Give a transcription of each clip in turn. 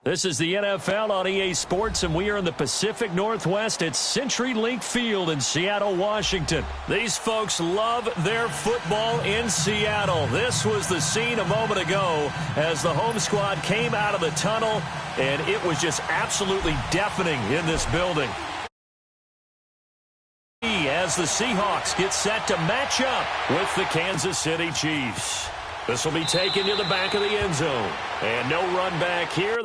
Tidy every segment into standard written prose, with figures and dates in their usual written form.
This is the NFL on EA Sports, and we are in the Pacific Northwest at CenturyLink Field in Seattle, Washington. These folks love their football in Seattle. This was the scene a moment ago as the home squad came out of the tunnel, and it was just absolutely deafening in this building. As the Seahawks get set to match up with the Kansas City Chiefs. This will be taken to the back of the end zone, and no run back here.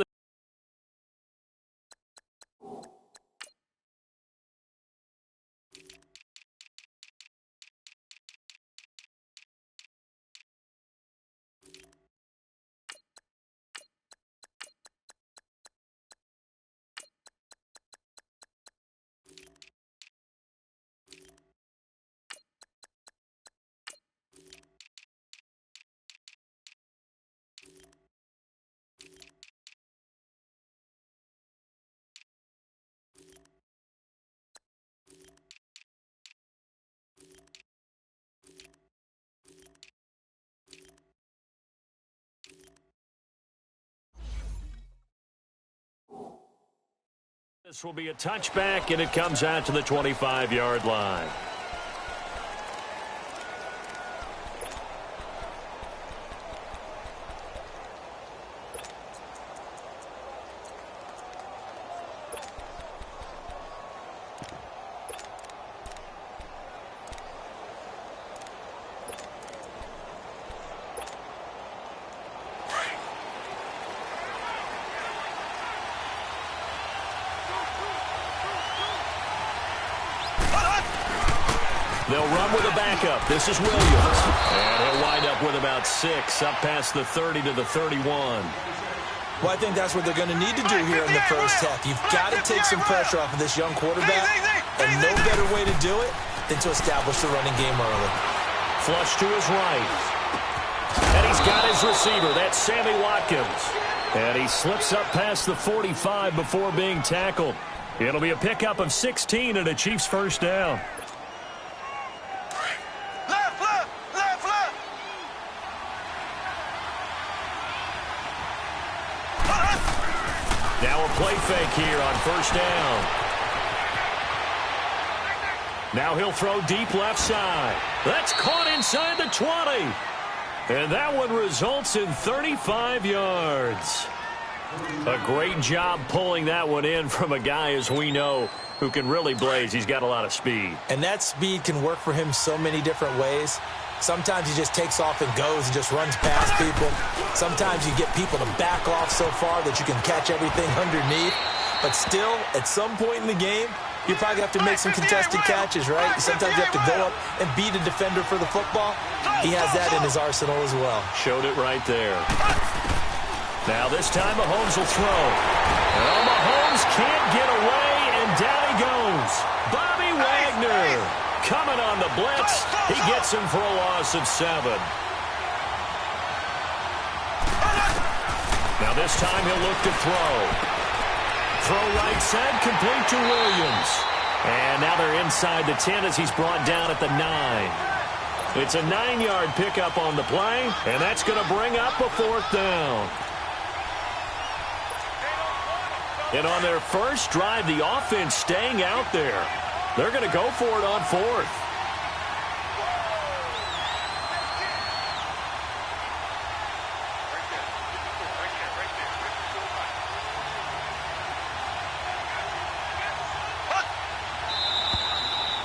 This will be a touchback, and it comes out to the 25-yard line. They'll run with a backup. This is Williams. And he'll wind up with about 6, up past the 30 to the 31. Well, I think that's what they're going to need to do here in the first half. You've got to take some pressure off of this young quarterback, and no better way to do it than to establish the running game early. Flush to his right. And he's got his receiver. That's Sammy Watkins. And he slips up past the 45 before being tackled. It'll be a pickup of 16 and a Chiefs first down. Now a play fake here on first down. Now he'll throw deep left side. That's caught inside the 20. And that one results in 35 yards. A great job pulling that one in from a guy, as we know, who can really blaze. He's got a lot of speed. And that speed can work for him so many different ways. Sometimes he just takes off and goes and just runs past people. Sometimes you get people to back off so far that you can catch everything underneath. But still, at some point in the game, you probably have to make some contested catches, right? Sometimes you have to go up and beat a defender for the football. He has that in his arsenal as well. Showed it right there. Now this time Mahomes will throw. Well, Mahomes can't get away, and down he goes. Bobby Wagner coming on the blitz. He gets him for a loss of 7. Now this time he'll look to throw. Throw right side, complete to Williams. And now they're inside the 10 as he's brought down at the 9. It's a 9-yard pickup on the play, and that's going to bring up a 4th down. And on their first drive, the offense staying out there. They're going to go for it on 4th.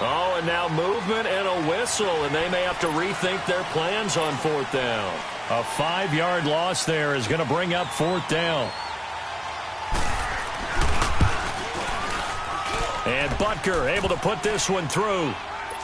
Oh, and now movement and a whistle, and they may have to rethink their plans on 4th down. A 5-yard loss there is going to bring up 4th down. And Butker able to put this one through.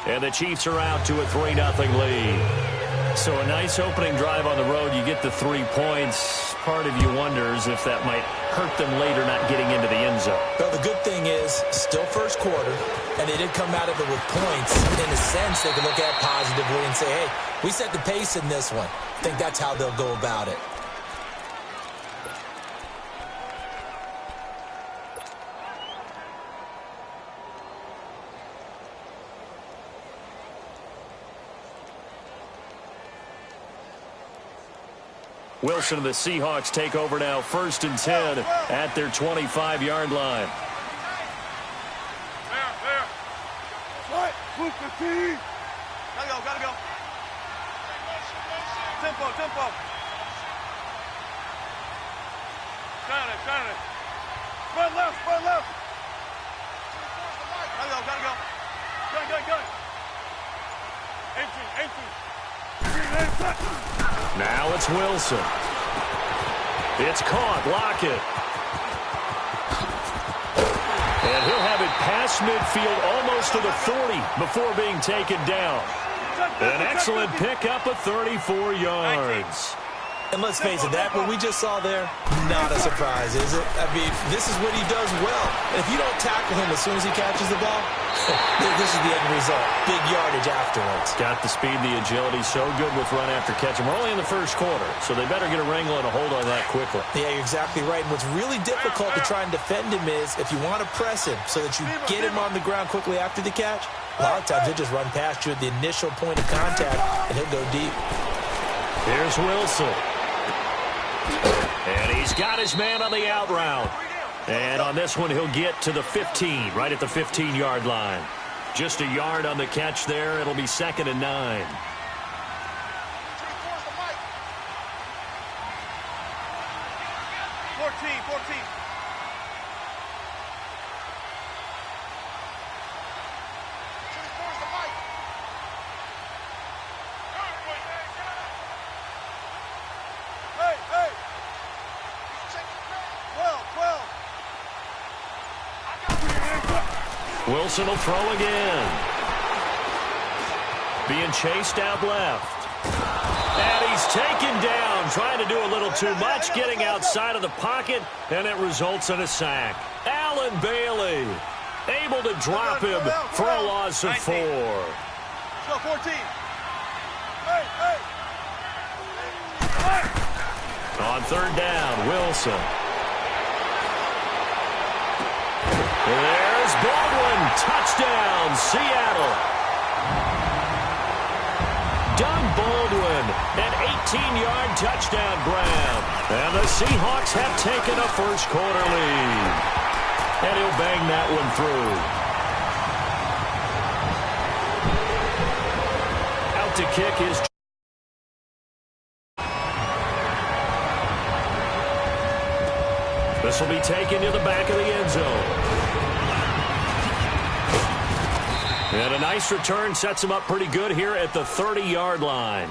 And the Chiefs are out to a 3-0 lead. So a nice opening drive on the road. You get the 3 points. Part of you wonders if that might hurt them later not getting into the end zone. Well, the good thing is, still first quarter, and they did come out of it with points. In a sense, they can look at it positively and say, hey, we set the pace in this one. I think that's how they'll go about it. Wilson and the Seahawks take over now, 1st and 10 at their 25-yard line. Gotta go. Tempo. Shine it. Spread left. Gotta go. Gun. 18. Now it's Wilson. It's caught. Lockett. And he'll have it past midfield almost to the 40 before being taken down. An excellent pickup of 34 yards. And let's face it, that what we just saw there, not a surprise, is it? I mean, this is what he does well. And if you don't tackle him as soon as he catches the ball, this is the end result. Big yardage afterwards. Got the speed, the agility, so good with run after catch. And we're only in the first quarter, so they better get a wrangle and a hold on that quickly. Yeah, you're exactly right. And what's really difficult to try and defend him is if you want to press him so that you get him on the ground quickly after the catch, a lot of times he'll just run past you at the initial point of contact, and he'll go deep. Here's Wilson. And he's got his man on the out route. And on this one, he'll get to the 15, right at the 15-yard line. Just a yard on the catch there. It'll be 2nd and 9. Wilson will throw again. Being chased out left. And he's taken down, trying to do a little too much, getting outside of the pocket, and it results in a sack. Allen Bailey able to drop him for a loss of 4. Let's go, 14. On 3rd down, Wilson. There's Baldwin. Touchdown, Seattle. Doug Baldwin, an 18-yard touchdown grab. And the Seahawks have taken a first-quarter lead. And he'll bang that one through. Out to kick is... This will be taken to the back of the end zone. And a nice return sets him up pretty good here at the 30-yard line.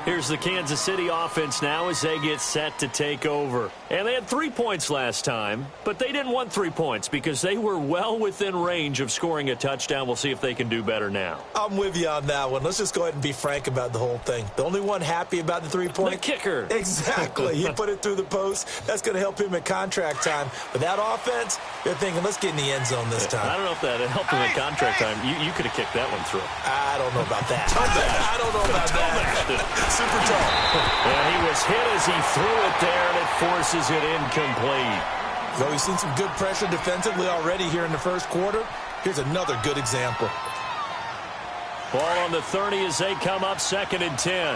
Here's the Kansas City offense now as they get set to take over. And they had 3 points last time, but they didn't want 3 points because they were well within range of scoring a touchdown. We'll see if they can do better now. I'm with you on that one. Let's just go ahead and be frank about the whole thing. The only one happy about the 3-point? The kicker. Exactly. He put it through the post. That's going to help him at contract time. But that offense, they're thinking, let's get in the end zone this time. I don't know if that helped him at contract time. You could have kicked that one through. I don't know about that. I don't know about that. Super tall. And he was hit as he threw it there, and it forces it incomplete. So we've seen some good pressure defensively already here in the first quarter. Here's another good example. Ball on the 30 as they come up 2nd and 10.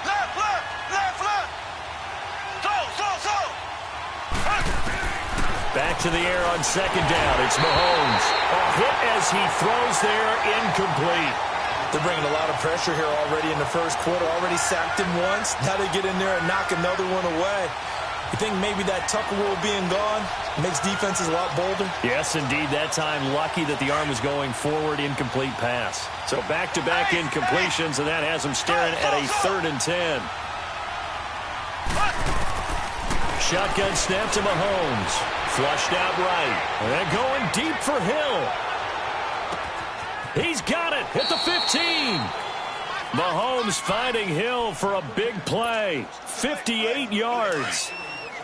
Left. Go. Back to the air on 2nd down. It's Mahomes. A hit as he throws there, incomplete. They're bringing a lot of pressure here already in the first quarter. Already sacked him once. Now they get in there and knock another one away. You think maybe that Tucker rule being gone makes defenses a lot bolder? Yes, indeed. That time, lucky that the arm was going forward, incomplete pass. So back-to-back incompletions, and that has them staring at a 3rd and 10. Shotgun snap to Mahomes. Flushed out right. And going deep for Hill. He's got it at the 15. Mahomes finding Hill for a big play. 58 yards.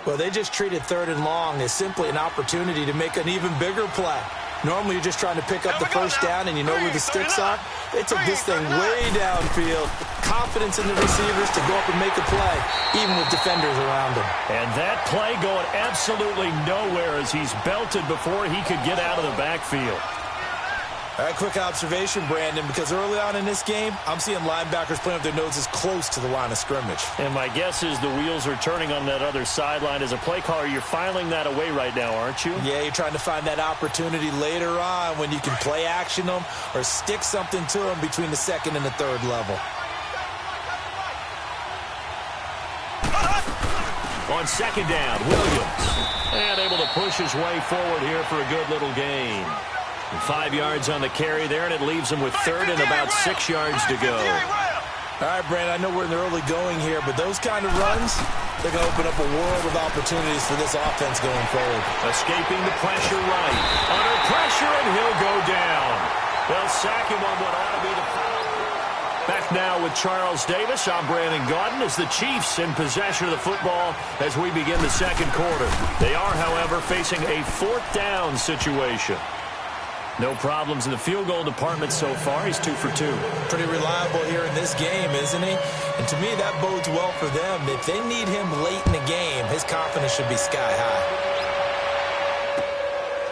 Well, they just treated 3rd and long as simply an opportunity to make an even bigger play. Normally, you're just trying to pick up the first down and you know where the sticks are. They took this thing way downfield. Confidence in the receivers to go up and make a play, even with defenders around him. And that play going absolutely nowhere as he's belted before he could get out of the backfield. All right, quick observation, Brandon, because early on in this game, I'm seeing linebackers playing with their noses close to the line of scrimmage. And my guess is the wheels are turning on that other sideline. As a play caller, you're filing that away right now, aren't you? Yeah, you're trying to find that opportunity later on when you can play action them or stick something to them between the second and the third level. On second down, Williams. And able to push his way forward here for a good little gain. 5 yards on the carry there, and it leaves him with third and about 6 yards to go. All right, Brandon, I know we're in the early going here, but those kind of runs, they're going to open up a world of opportunities for this offense going forward. Escaping the pressure right. Under pressure, and he'll go down. They'll sack him on what ought to be the foul. Back now with Charles Davis. I'm Brandon Gaudin as the Chiefs in possession of the football as we begin the second quarter. They are, however, facing a fourth down situation. No problems in the field goal department so far. He's 2 for 2. Pretty reliable here in this game, isn't he? And to me, that bodes well for them. If they need him late in the game, his confidence should be sky high.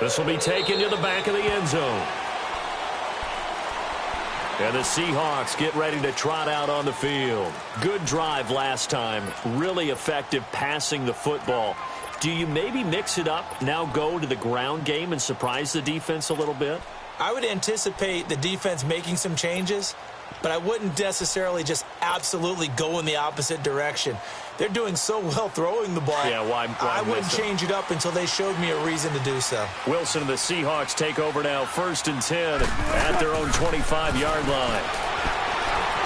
This will be taken to the back of the end zone. And the Seahawks get ready to trot out on the field. Good drive last time. Really effective passing the football. Do you maybe mix it up, now go to the ground game and surprise the defense a little bit? I would anticipate the defense making some changes, but I wouldn't necessarily just absolutely go in the opposite direction. They're doing so well throwing the ball. Yeah, why I wouldn't change it up until they showed me a reason to do so. Wilson and the Seahawks take over now, 1st and 10 at their own 25-yard line.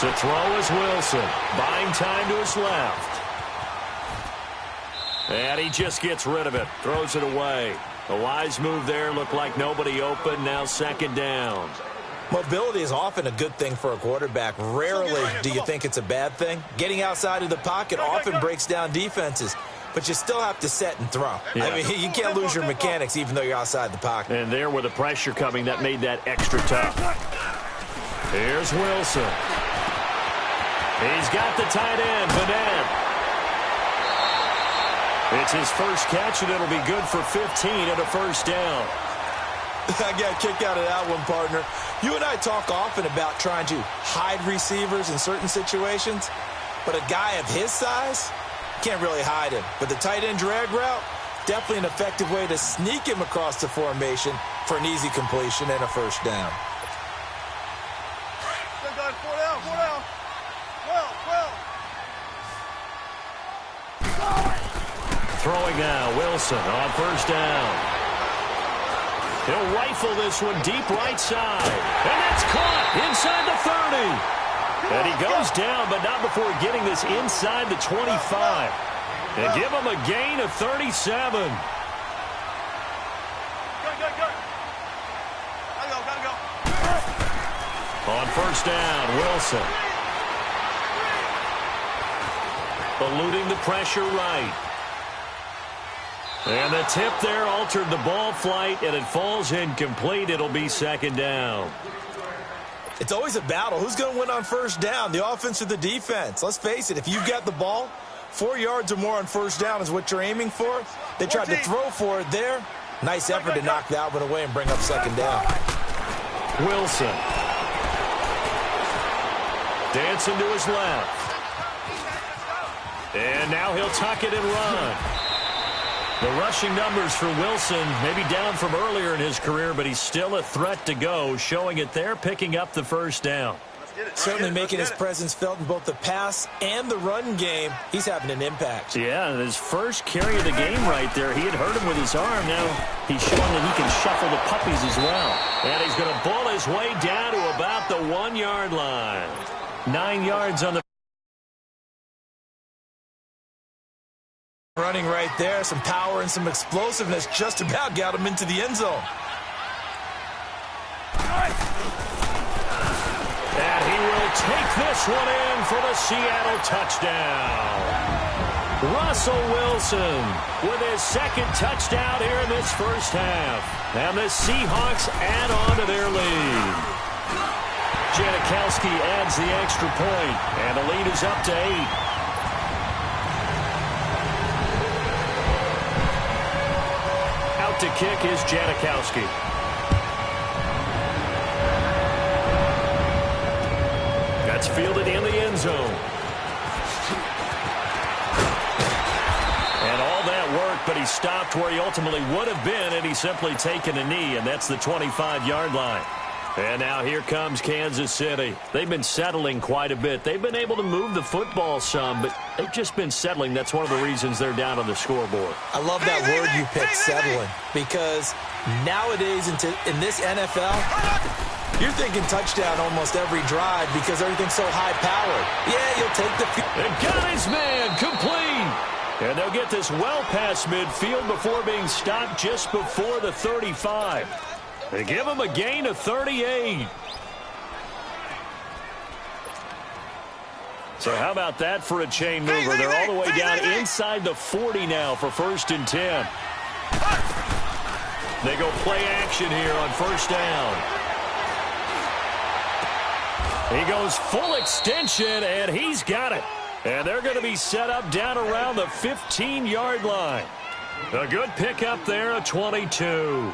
To throw is Wilson, buying time to his left. And he just gets rid of it, throws it away. A wise move there, looked like nobody open, now second down. Mobility is often a good thing for a quarterback. Rarely do you think it's a bad thing. Getting outside of the pocket often breaks down defenses, but you still have to set and throw. Yeah. I mean, you can't lose your mechanics even though you're outside the pocket. And there with the pressure coming, that made that extra tough. Here's Wilson. He's got the tight end, Bennett. It's his first catch, and it'll be good for 15 and a first down. I got a kick out of that one, partner. You and I talk often about trying to hide receivers in certain situations, but a guy of his size can't really hide him. But the tight end drag route, definitely an effective way to sneak him across the formation for an easy completion and a first down. Four down. Well. Throwing now, Wilson on first down. He'll rifle this one deep right side. And that's caught inside the 30. And he goes down, but not before getting this inside the 25. And give him a gain of 37. Good. Gotta go. On first down, Wilson. Eluding the pressure right. And the tip there altered the ball flight, and it falls incomplete. It'll be second down. It's always a battle. Who's going to win on first down, the offense or the defense? Let's face it, if you've got the ball, 4 yards or more on first down is what you're aiming for. They tried to throw for it there. Nice effort to knock that one away and bring up second down. Wilson. Dancing to his left. And now he'll tuck it and run. The rushing numbers for Wilson maybe down from earlier in his career, but he's still a threat to go, showing it there, picking up the first down. Certainly making his presence felt in both the pass and the run game. He's having an impact. Yeah, and his first carry of the game right there, he had hurt him with his arm. Now he's showing that he can shuffle the puppies as well. And he's going to bull his way down to about the 1 yard line. 9 yards on the running right there, some power and some explosiveness just about got him into the end zone. And he will take this one in for the Seattle touchdown. Russell Wilson with his second touchdown here in this first half. And the Seahawks add on to their lead. Janikowski adds the extra point, and the lead is up to 8. To kick is Janikowski. It's fielded in the end zone. And all that worked, but he stopped where he ultimately would have been, and he's simply taken a knee, and that's the 25-yard line. And now here comes Kansas City. They've been settling quite a bit. They've been able to move the football some, but they've just been settling. That's one of the reasons they're down on the scoreboard. I love that word you picked, settling, because nowadays in this NFL, you're thinking touchdown almost every drive because everything's so high-powered. Yeah, you'll take the field. And got his man complete. And they'll get this well past midfield before being stopped just before the 35. They give him a gain of 38. So how about that for a chain mover? They're all the way down inside the 40 now for 1st and 10. They go play action here on 1st down. He goes full extension, and he's got it. And they're going to be set up down around the 15-yard line. A good pickup there, a 22.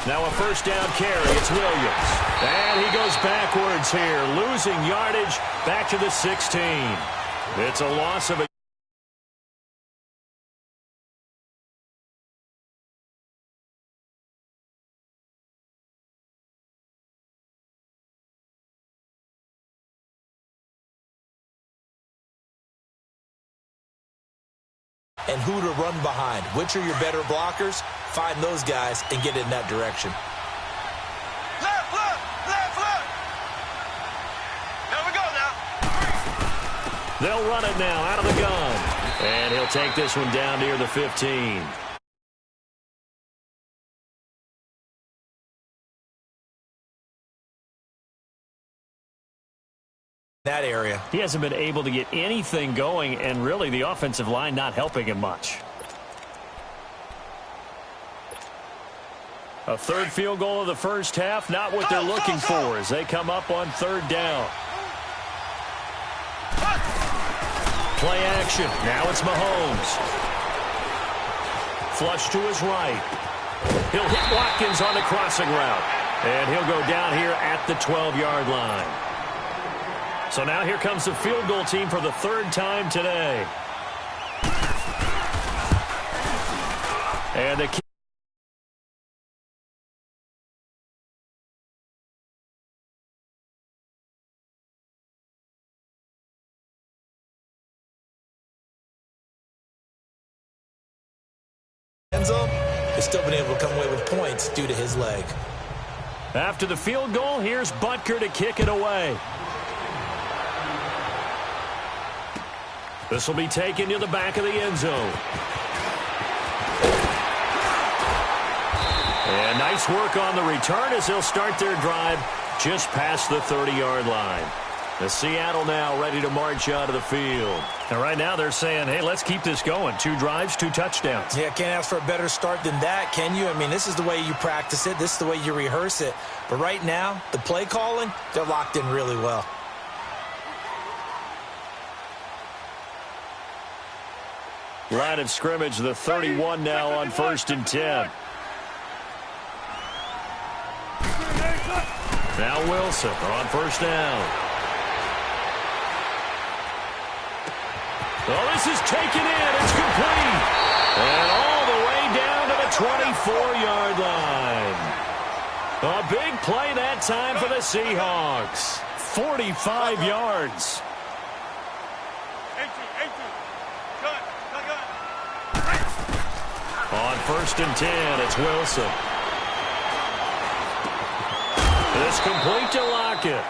Now a 1st down carry. It's Williams. And he goes backwards here, losing yardage back to the 16. It's a loss of a... And who to run behind. Which are your better blockers? Find those guys and get in that direction. Left, left, left, left. There we go now. They'll run it now out of the gun. And he'll take this one down near the 15. That area. He hasn't been able to get anything going, and really the offensive line not helping him much. A 3rd field goal of the 1st half, not what they're looking for as they come up on 3rd down. Play action. Now it's Mahomes. Flush to his right. He'll hit Watkins on the crossing route. And he'll go down here at the 12-yard line. So now here comes the field goal team for the 3rd time today. And the Enzo has still been able to come away with points due to his leg. after the field goal, here's Butker to kick it away. This will be taken to the back of the end zone. And nice work on the return as they'll start their drive just past the 30-yard line. The Seattle now ready to march out of the field. And right now they're saying, hey, let's keep this going. 2 drives, 2 touchdowns. Yeah, can't ask for a better start than that, can you? I mean, this is the way you practice it. This is the way you rehearse it. But right now, the play calling, they're locked in really well. Line of scrimmage, the 31 now on 1st and 10. Now Wilson on 1st down. Oh, this is taken in. It's complete. And all the way down to the 24-yard line. A big play that time for the Seahawks. 45 yards. On 1st and 10, it's Wilson. This complete to Lockett.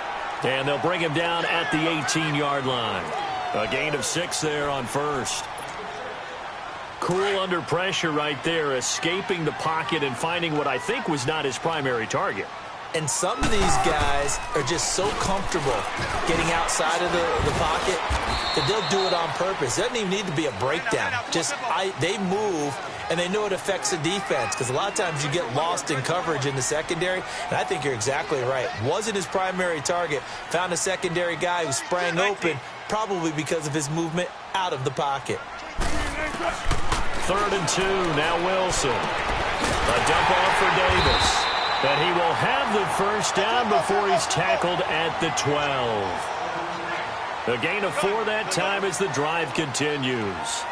And they'll bring him down at the 18-yard line. A gain of 6 there on 1st. Cool under pressure right there, escaping the pocket and finding what I think was not his primary target. And some of these guys are just so comfortable getting outside of the pocket that they'll do it on purpose. It doesn't even need to be a breakdown. They move, and they know it affects the defense because a lot of times you get lost in coverage in the secondary, and I think you're exactly right. Wasn't his primary target. Found a secondary guy who sprang open, probably because of his movement out of the pocket. 3rd and 2, now Wilson. A dump off for Davis. But he will have the first down before he's tackled at the 12. A gain of 4 that time as the drive continues.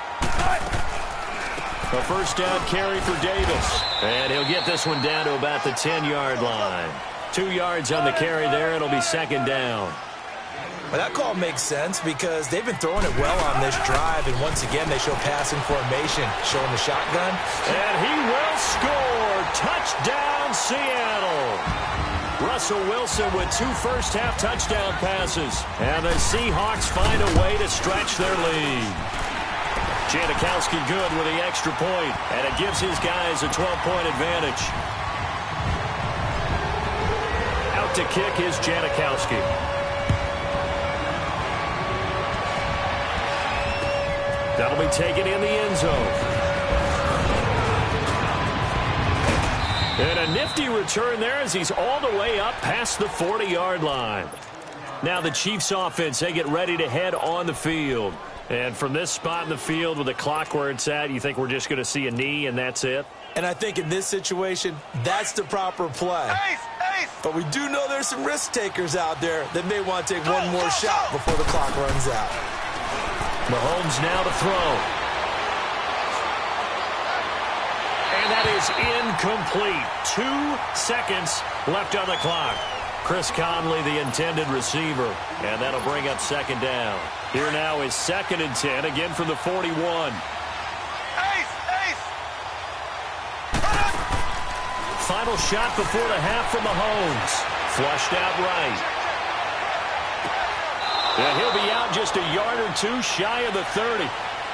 A first down carry for Davis. And he'll get this one down to about the 10-yard line. 2 yards on the carry there. It'll be 2nd down. Well, that call makes sense because they've been throwing it well on this drive, and once again they show passing formation, showing the shotgun. And he will score. Touchdown, Seattle. Russell Wilson with 2 first-half touchdown passes. And the Seahawks find a way to stretch their lead. Janikowski good with the extra point, and it gives his guys a 12-point advantage. Out to kick is Janikowski. That'll be taken in the end zone. And a nifty return there as he's all the way up past the 40-yard line. Now the Chiefs offense, they get ready to head on the field. And from this spot in the field with the clock where it's at, you think we're just going to see a knee and that's it? And I think in this situation, that's the proper play. But we do know there's some risk takers out there that may want to take one more shot before the clock runs out. Mahomes now to throw. And that is incomplete. 2 seconds left on the clock. Chris Conley, the intended receiver. And that'll bring up 2nd down. Here now is 2nd and 10, again from the 41. Final shot before the half from Mahomes. Flushed out right. And he'll be out just a yard or 2 shy of the 30.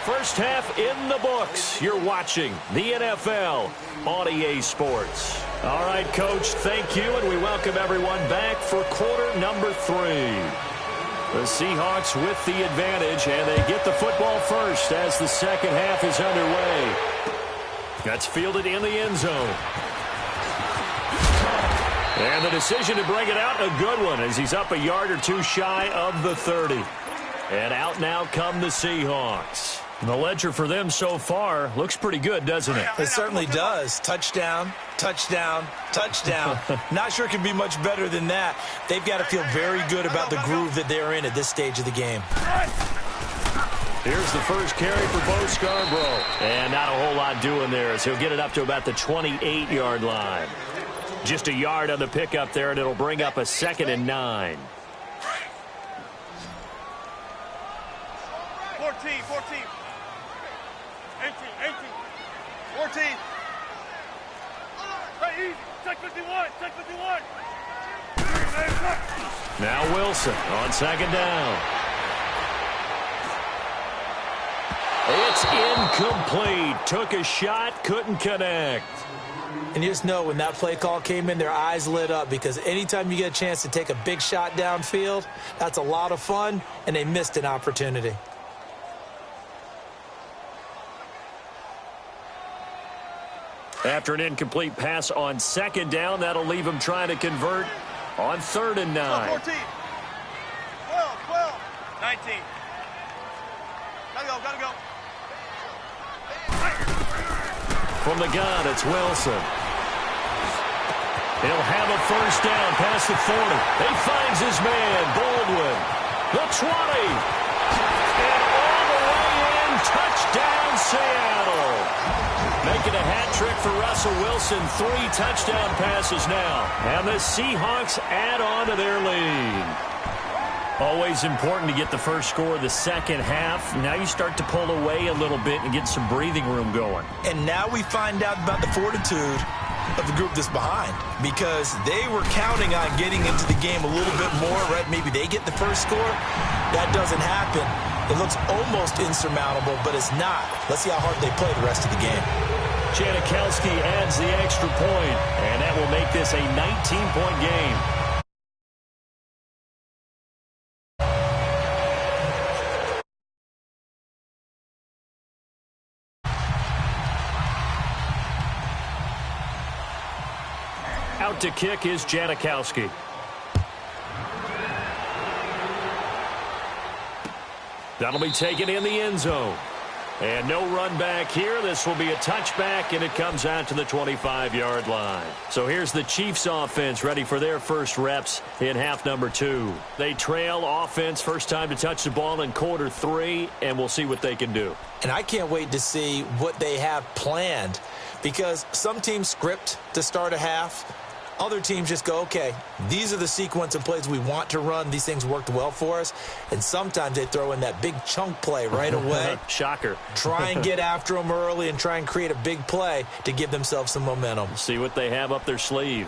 First half in the books. You're watching the NFL on EA Sports. All right, Coach, thank you, and we welcome everyone back for quarter number 3. The Seahawks with the advantage, and they get the football first as the second half is underway. That's fielded in the end zone. And the decision to bring it out, a good one, as he's up a yard or 2 shy of the 30. And out now come the Seahawks. The ledger for them so far looks pretty good, doesn't it? It certainly does. Touchdown, touchdown, touchdown. Not sure it can be much better than that. They've got to feel very good about the groove that they're in at this stage of the game. Here's the first carry for Bo Scarborough. And not a whole lot doing there as he'll get it up to about the 28-yard line. Just a yard on the pickup there, and it'll bring up a 2nd and 9. 14. 18. 14. Hey, easy. Take 51. Now Wilson on 2nd down. It's incomplete. Took a shot, couldn't connect. And you just know when that play call came in, their eyes lit up because anytime you get a chance to take a big shot downfield, that's a lot of fun, and they missed an opportunity. After an incomplete pass on 2nd down, that'll leave him trying to convert on 3rd and 9. 14. 12. 19. Gotta go. From the gun, it's Wilson. He'll have a first down past the 40. He finds his man, Baldwin. The 20. And all the way in, touchdown, Seattle. Making a hat trick for Russell Wilson. 3 touchdown passes now. And the Seahawks add on to their lead. Always important to get the first score of the second half. Now you start to pull away a little bit and get some breathing room going. And now we find out about the fortitude of the group that's behind, because they were counting on getting into the game a little bit more, right? Maybe they get the first score. That doesn't happen. It looks almost insurmountable, but it's not. Let's see how hard they play the rest of the game. Janikowski adds the extra point, and that will make this a 19-point game. Out to kick is Janikowski. That'll be taken in the end zone. And no run back here. This will be a touchback, and it comes out to the 25-yard line. So here's the Chiefs offense ready for their first reps in half number 2. They trail offense first time to touch the ball in quarter 3, and we'll see what they can do. And I can't wait to see what they have planned, because some teams script to start a half. Other teams just go, okay, these are the sequence of plays we want to run. These things worked well for us. And sometimes they throw in that big chunk play right away. Shocker. Try and get after them early and try and create a big play to give themselves some momentum. See what they have up their sleeve.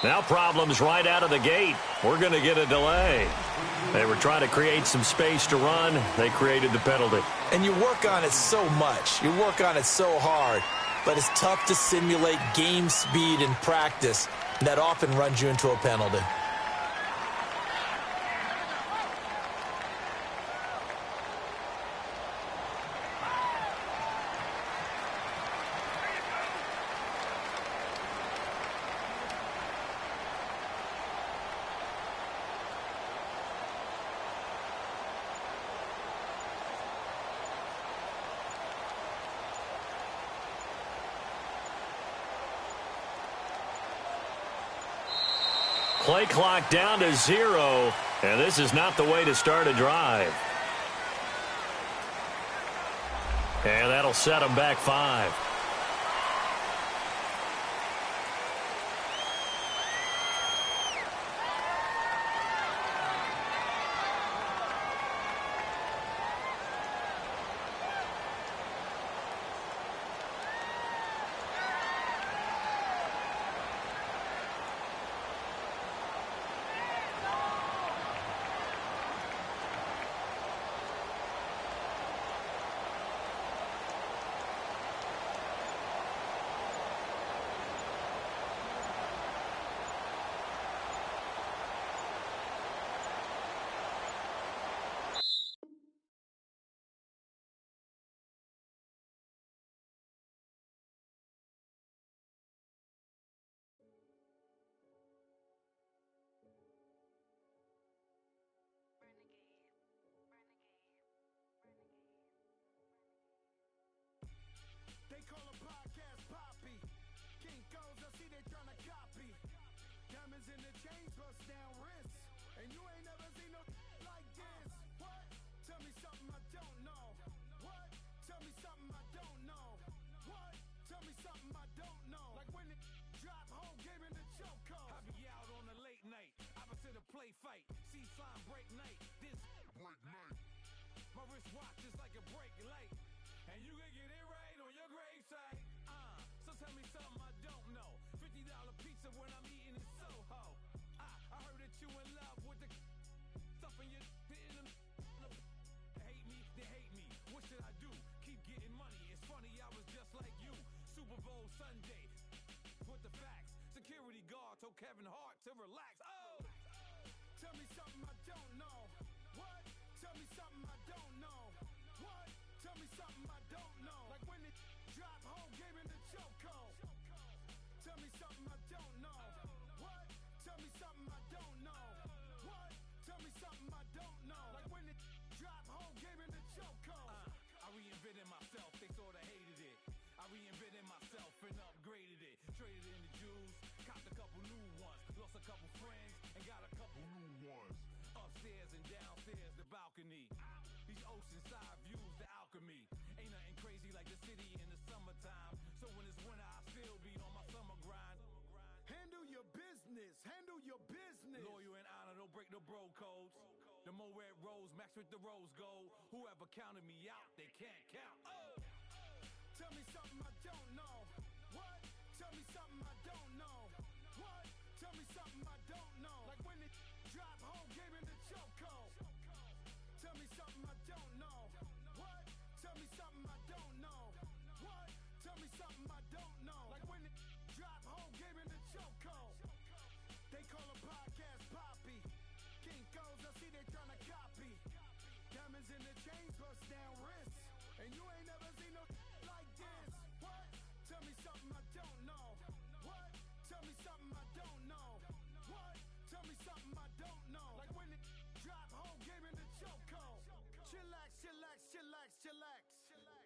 Now problems right out of the gate. We're going to get a delay. They were trying to create some space to run. They created the penalty. And you work on it so much. You work on it so hard. But it's tough to simulate game speed in practice. That often runs you into a penalty. Play clock down to 0, and this is not the way to start a drive. And that'll set them back 5. They call a podcast Poppy. King goes, I see they tryna copy. Diamonds in the chains, bust down wrists. And you ain't never seen no like this. What? Tell me something I don't know. What? Tell me something I don't know. What? Tell me something I don't know. Like when it drop whole game in the choke code. I be out on a late night, opposite a play fight. See slime break night, this break night. My wrist watch is like a break light. And you can get it right on your gravesite. So tell me something I don't know. $50 pizza when I'm eating in Soho. I heard that you in love with the stuff in your hitting them. They hate me. What should I do? Keep getting money. It's funny, I was just like you. Super Bowl Sunday. With the facts. Security guard told Kevin Hart to relax. Oh! Tell me something I don't know. What? Tell me something I don't know. What? Tell me something I don't know. Like when it drop whole game in the choke code. Tell me something I don't know. What? Tell me something I don't know. What? Tell me something I don't know. Like when it drop whole game in the choke code. I reinvented myself, they sorta hated it. I reinvented myself and upgraded it. Traded in the jewels, copped a couple new ones. Lost a couple friends and got a couple new ones. Upstairs and downstairs, the balcony. These oceanside views, the alchemy. Ain't nothing crazy like the city in the summertime. So when it's winter, I still be on my summer grind. Handle your business, handle your business. Loyal and honor, don't break the bro codes. The more red rose, match with the rose gold. Whoever counted me out, they can't count. Oh! Tell me something I don't know. What? Tell me something I don't know. What? Tell me something I don't know. Like when it drop whole game in the choke code. Tell me something I don't know. What? Tell me something I don't know. What? Tell me something I don't know. Like when it drop whole game in the choke code. They call a podcast Poppy. King goes, I see they tryna copy. Diamonds in the chains, bust down wrists. And you ain't never seen no like this. What? Tell me something I don't know. What? Tell me something I don't know. What? Tell me something chillax.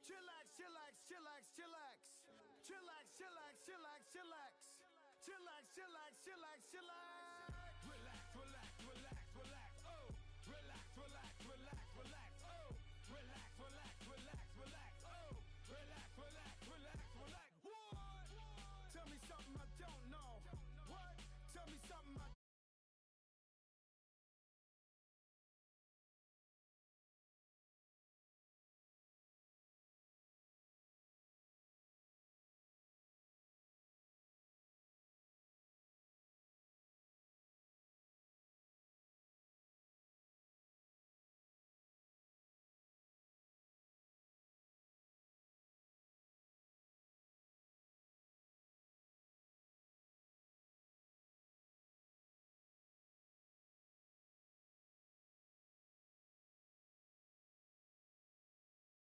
Chillax, chillax, chillax, chillax. Chillax, chillax, chillax, chillax. Chillax, chillax, chillax, chillax.